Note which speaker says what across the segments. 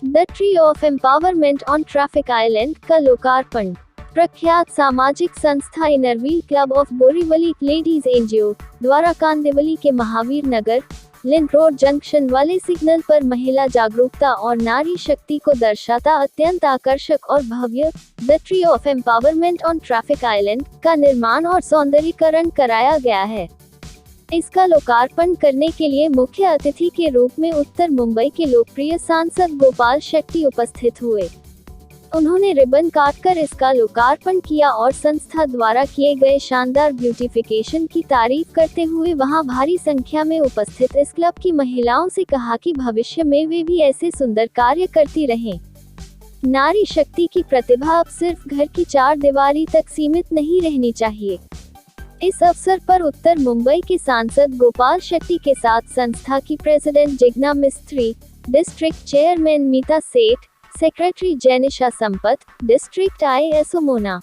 Speaker 1: The tree of empowerment on traffic island का लोकार्पण। प्रख्यात सामाजिक संस्था Inner Wheel club of Borivali ladies NGO द्वारा कांदिवली के महावीर नगर लिंक रोड जंक्शन वाले सिग्नल पर महिला जागरूकता और नारी शक्ति को दर्शाता अत्यंत आकर्षक और भव्य the tree of empowerment on traffic island का निर्माण और सौंदर्यीकरण कराया गया है। इसका लोकार्पण करने के लिए मुख्य अतिथि के रूप में उत्तर मुंबई के लोकप्रिय सांसद गोपाल शेट्टी उपस्थित हुए। उन्होंने रिबन काटकर इसका लोकार्पण किया और संस्था द्वारा किए गए शानदार ब्यूटिफिकेशन की तारीफ करते हुए वहां भारी संख्या में उपस्थित इस क्लब की महिलाओं से कहा कि भविष्य में वे भी ऐसे सुंदर कार्य करती रहें। नारी शक्ति की प्रतिभा अब सिर्फ घर की चार दीवारी तक सीमित नहीं रहनी चाहिए। इस अवसर पर उत्तर मुंबई के सांसद गोपाल शेट्टी के साथ संस्था की प्रेसिडेंट जिग्ना मिस्त्री, district chairman Meeta Seth, secretary Janisha Sampat, district IASO Mona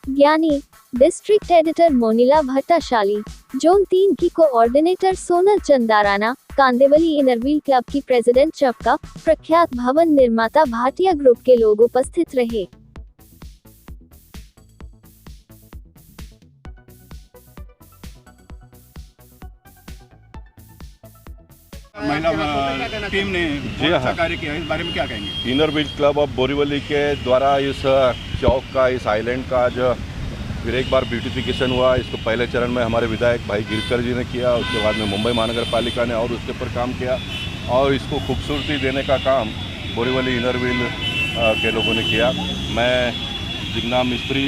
Speaker 1: Gyani, district editor Monila Bhattashali, zone 3 की coordinator Sonal Chandarana, Kandivali Inner Wheel club की प्रेसिडेंट चपका, प्रख्यात भवन निर्माता भाटिया ग्रुप के लोग उपस्थित रहे।
Speaker 2: महिला टीम ने बहुत अच्छा कार्य किया, इस बारे में क्या कहेंगे?
Speaker 3: इनरव्हील क्लब ऑफ बोरीवली के द्वारा इस चौक का, इस आइलैंड का आज फिर एक बार ब्यूटिफिकेशन हुआ। इसको पहले चरण में हमारे विधायक भाई गिरकर जी ने किया, उसके बाद में मुंबई महानगर पालिका ने और उसके ऊपर काम किया और इसको खूबसूरती देने का काम बोरीवली इनरव्हील के लोगों ने किया। मैं जिग्ना मिस्त्री,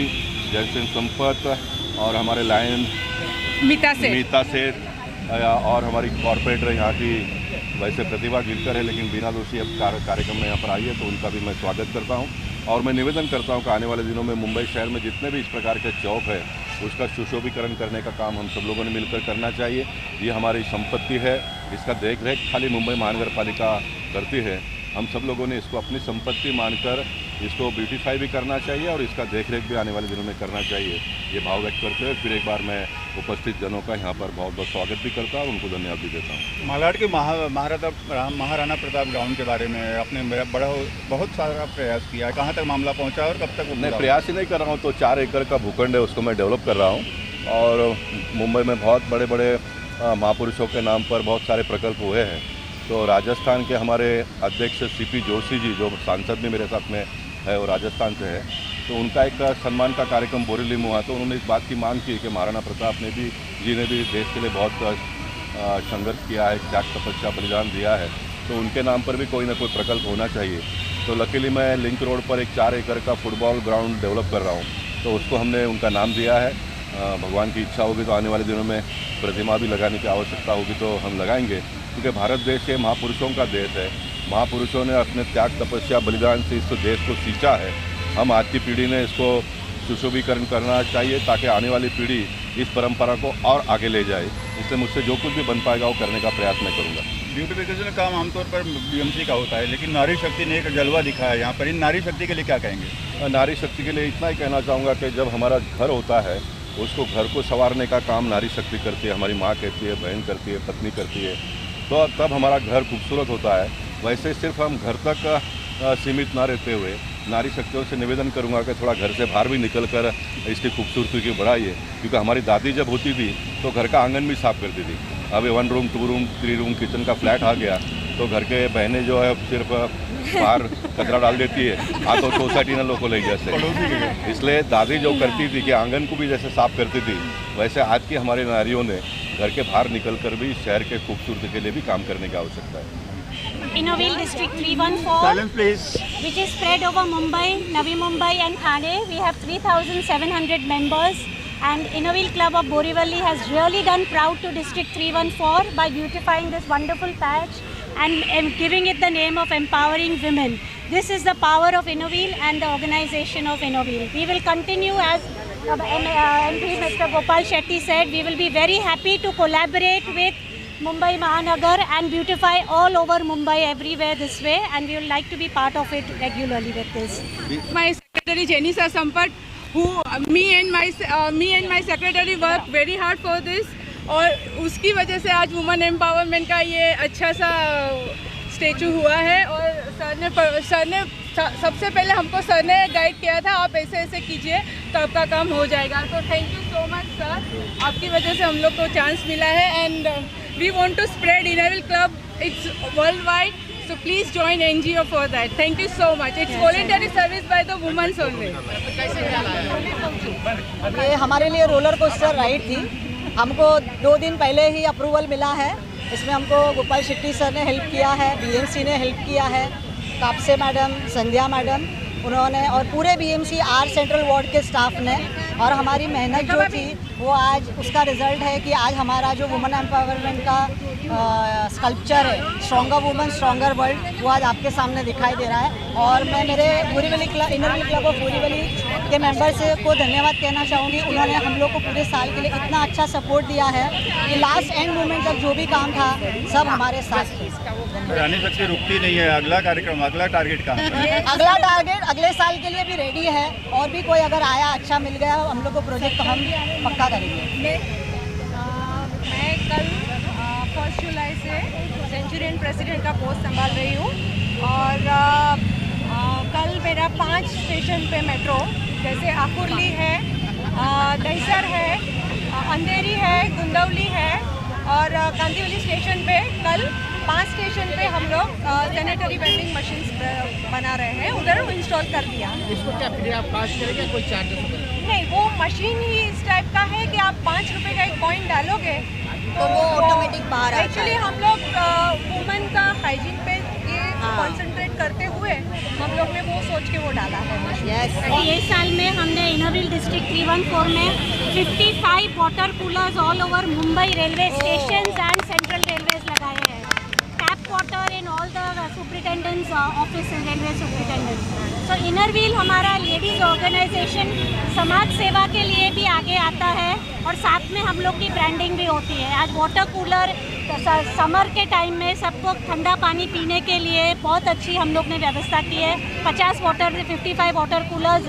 Speaker 3: जयसिंह संपत और हमारे लायन मीता सेठ और हमारी कॉर्पोरेटर यहाँ की वैसे प्रतिभा गिरकर है लेकिन बिना दोषी अब कार्यक्रम में यहाँ पर आई है, तो उनका भी मैं स्वागत करता हूँ। और मैं निवेदन करता हूँ कि आने वाले दिनों में मुंबई शहर में जितने भी इस प्रकार के चौक है उसका सुशोभीकरण करने का काम हम सब लोगों ने मिलकर करना चाहिए। ये हमारी संपत्ति है, इसका देख रेख खाली मुंबई महानगर पालिका करती है। हम सब लोगों ने इसको अपनी संपत्ति मानकर इसको ब्यूटीफाई भी करना चाहिए और इसका देखरेख भी आने वाले दिनों में करना चाहिए। ये भाव व्यक्त करते हुए फिर एक बार मैं उपस्थित जनों का यहाँ पर बहुत बहुत स्वागत भी करता हूँ और उनको धन्यवाद भी देता हूँ।
Speaker 2: मालाड के महाराणा प्रताप ग्राउंड के बारे में आपने बहुत सारा प्रयास किया है, कहाँ तक मामला पहुँचा और कब तक?
Speaker 3: मैं प्रयास ही नहीं कर रहा हूँ, तो 4 एकड़ का भूखंड है उसको मैं डेवलप कर रहा हूँ और मुंबई में बहुत बड़े बड़े महापुरुषों के नाम पर बहुत सारे प्रकल्प हुए हैं। तो राजस्थान के हमारे अध्यक्ष CP जोशी जी, जो सांसद भी मेरे साथ में है और राजस्थान से है, तो उनका एक सम्मान का कार्यक्रम बोरीवली में हुआ। तो उन्होंने इस बात की मांग की कि महाराणा प्रताप जी ने भी देश के लिए बहुत संघर्ष किया है, त्याग तपस्या बलिदान दिया है, तो उनके नाम पर भी कोई ना कोई प्रकल्प होना चाहिए। तो लकीली मैं लिंक रोड पर एक 4 एकड़ का फुटबॉल ग्राउंड डेवलप कर रहा हूँ, तो उसको हमने उनका नाम दिया है। भगवान की इच्छा होगी तो आने वाले दिनों में प्रतिमा भी लगाने की आवश्यकता होगी तो हम लगाएंगे, क्योंकि भारत देश ये महापुरुषों का देश है। महापुरुषों ने अपने त्याग तपस्या बलिदान से इस देश को सींचा है। हम आज की पीढ़ी ने इसको सुशोभीकरण करना चाहिए ताकि आने वाली पीढ़ी इस परंपरा को और आगे ले जाए। इसलिए मुझसे जो कुछ भी बन पाएगा वो करने का प्रयास मैं करूँगा।
Speaker 2: ब्यूटिफिकेशन का काम आमतौर पर BMC का होता है, लेकिन नारी शक्ति ने एक जलवा दिखाया यहाँ पर। इन नारी शक्ति के लिए क्या कहेंगे?
Speaker 3: नारी शक्ति के लिए इतना ही कहना चाहूँगा कि जब हमारा घर होता है उसको घर को संवारने का काम नारी शक्ति करती है, हमारी माँ करती है, बहन करती है, पत्नी करती है, तो तब हमारा घर खूबसूरत होता है। वैसे सिर्फ हम घर तक सीमित ना रहते हुए नारी शक्तियों से निवेदन करूंगा कि थोड़ा घर से बाहर भी निकल कर इसकी खूबसूरती की बढ़ाइए, क्योंकि हमारी दादी जब होती थी तो घर का आंगन भी साफ करती थी। अब 1 रूम 2 रूम 3 रूम किचन का फ्लैट आ गया तो घर के बहनें जो है सिर्फ बाहर कचरा डाल देती है, तो सोसाइटी ने लोगों ले जैसे। इसलिए दादी जो करती थी कि आंगन को भी जैसे साफ करती थी, वैसे आज की हमारी नारियों ने घर के बाहर निकल कर भी शहर के खूबसूरती के लिए भी काम करने की आवश्यकता है।
Speaker 4: Innerville District 314, which is spread over Mumbai, Navi Mumbai and Thane. We have 3,700 members, and Innerville Club of Borivali has really done proud to District 314 by beautifying this wonderful patch and giving it the name of Empowering Women. This is the power of Innerville and the organization of Innerville. We will continue, as MP Mr. Gopal Shetty said, we will be very happy to collaborate with Mumbai Mahanagar and beautify all over Mumbai everywhere this way, and we would like to be part of it regularly with this.
Speaker 5: My secretary Jainisha Sampat, who me and my secretary work very hard for this, और उसकी वजह से आज women empowerment का ये अच्छा सा statue हुआ है और सर ने सबसे पहले हमको सर ने गाइड किया था, आप ऐसे ऐसे कीजिए तो आपका काम हो जाएगा। तो thank you so much sir, आपकी वजह से हम लोग को चांस मिला है and we want to spread Inner Wheel club, it's world wide, so please join NGO for that. Thank you so much. It's voluntary service by the women only.
Speaker 6: ये हमारे लिए रोलर कोस्टर राइड थी, हमको 2 दिन पहले ही approval मिला है। इसमें हमको गोपाल शेट्टी सर ने हेल्प किया है, BMC ने हेल्प किया है, कापसे मैडम, संध्या मैडम, उन्होंने और पूरे BMC आर सेंट्रल वार्ड के स्टाफ ने, और हमारी मेहनत जो थी वो आज उसका रिजल्ट है कि आज हमारा जो वुमेन एम्पावरमेंट का स्कल्पचर है, स्ट्रॉन्गर वुमेन स्ट्रॉन्गर वर्ल्ड, वो आज आपके सामने दिखाई दे रहा है। और मैं मेरे Borivali club, Inner Wheel club of Borivali के मेंबर्स को धन्यवाद कहना चाहूँगी। उन्होंने हम लोग को पूरे साल के लिए इतना अच्छा सपोर्ट दिया है कि लास्ट एंड मोमेंट तक जो भी काम था सब हमारे साथ थे।
Speaker 2: रानी शक्ति रुकती नहीं है, अगला कार्यक्रम, अगला टारगेट कहाँ पर है?
Speaker 6: अगला टारगेट अगले साल के लिए भी रेडी है, और भी कोई अगर आया अच्छा मिल गया हम लोग को प्रोजेक्ट तो हम पक्का करेंगे।
Speaker 7: मैं कल 1 जुलाई से सेंचुरियन प्रेसिडेंट का पोस्ट संभाल रही हूँ और कल मेरा 5 स्टेशन पे मेट्रो, जैसे आकुर्ली है, दहीसर है, अंधेरी है, गुंदौली है और कांदीवली स्टेशन पे कल 5 स्टेशन पे हम लोग सैनिटरी वेंडिंग मशीन्स बना रहे हैं, उधर इंस्टॉल कर दिया।
Speaker 8: इसको क्या फ्री आप पास करेंगे, कोई चार्जेस?
Speaker 7: नहीं, वो मशीन ही इस टाइप का है कि आप 5 रुपए का एक कॉइन डालोगे
Speaker 6: तो वो ऑटोमेटिक बाहर आता है।
Speaker 7: एक्चुअली हम लोग वुमेन का हाइजीन पे ये कंसंट्रेट करते हुए हम लोग ने वो सोच के वो डाला है।
Speaker 4: ये साल में हमने इनरव्हील डिस्ट्रिक्ट 314 में 55 water coolers all over Mumbai railway station and central railways लगाए हैं। Tap water in all the superintendents office and railway superintendents. तो इनरव्हील हमारा लेडीज़ ऑर्गेनाइजेशन समाज सेवा के लिए भी आगे आता है और साथ में हम लोग की ब्रांडिंग भी होती है। आज वाटर कूलर समर के टाइम में सबको ठंडा पानी पीने के लिए बहुत अच्छी हम लोग ने व्यवस्था की है। 55 वाटर कूलर्स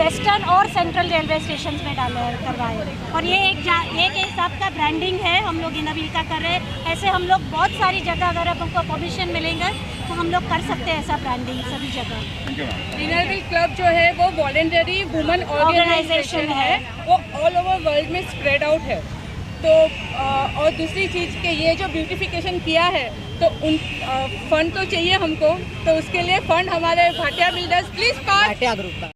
Speaker 4: वेस्टर्न और सेंट्रल रेलवे स्टेशन में करवाए और ये एक हिसाब का ब्रांडिंग है हम लोग इनरव्हील का कर रहे हैं। ऐसे हम लोग बहुत सारी जगह अगर हमको परमिशन मिलेंगे तो हम लोग कर सकते हैं ऐसा ब्रांडिंग सभी जगह।
Speaker 5: इनरव्हील क्लब जो है वो वॉलेंटरी वुमेन ऑर्गेनाइजेशन है, वो ऑल ओवर वर्ल्ड में स्प्रेड आउट है। तो और दूसरी चीज़ के ये जो ब्यूटिफिकेशन किया है तो उन फंड तो चाहिए हमको, तो उसके लिए फंड हमारे Bhatia builders please pass
Speaker 6: Bhatia group का